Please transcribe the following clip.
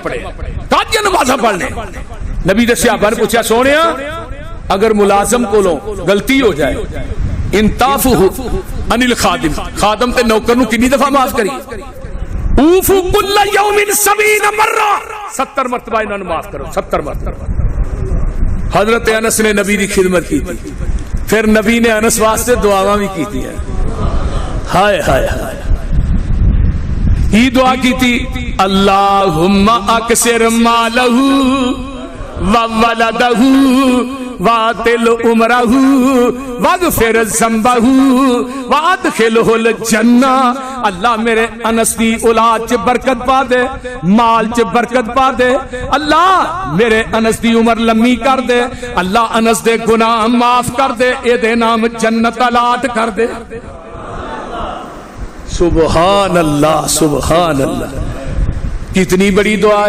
پڑھے تاجیہ نمازہ پڑھنے نبی دے صحابہ نے پوچھا سونیا اگر ملازم کو لو غلطی ہو جائے انتافو عن الخادم خادم تے نوکر نو کنی دفعہ معاف کری اوفو کل یوم 70 مرہ 70 مرتبہ انہوں نے معاف کرو 70 مرتبہ حضرت انس نے نبی دی خدمت کی تھی پھر نبی نے انس واسطے دعاواں بھی کی تھی ہائے ہائے ہائے ہی دعا کی تھی اللہم اکثر مالہ وولدہ واتل عمرہ واغفر ذنبہ وادخلہ الجنہ اللہ میرے انس دی اولاد چ برکت پا دے مال چ برکت پا دے اللہ میرے انس دی عمر لمبی کر دے اللہ انس دے گناہ معاف کر دے اے دے نام جنت الاٹ کر دے سبحان اللہ کتنی بڑی دعا ہے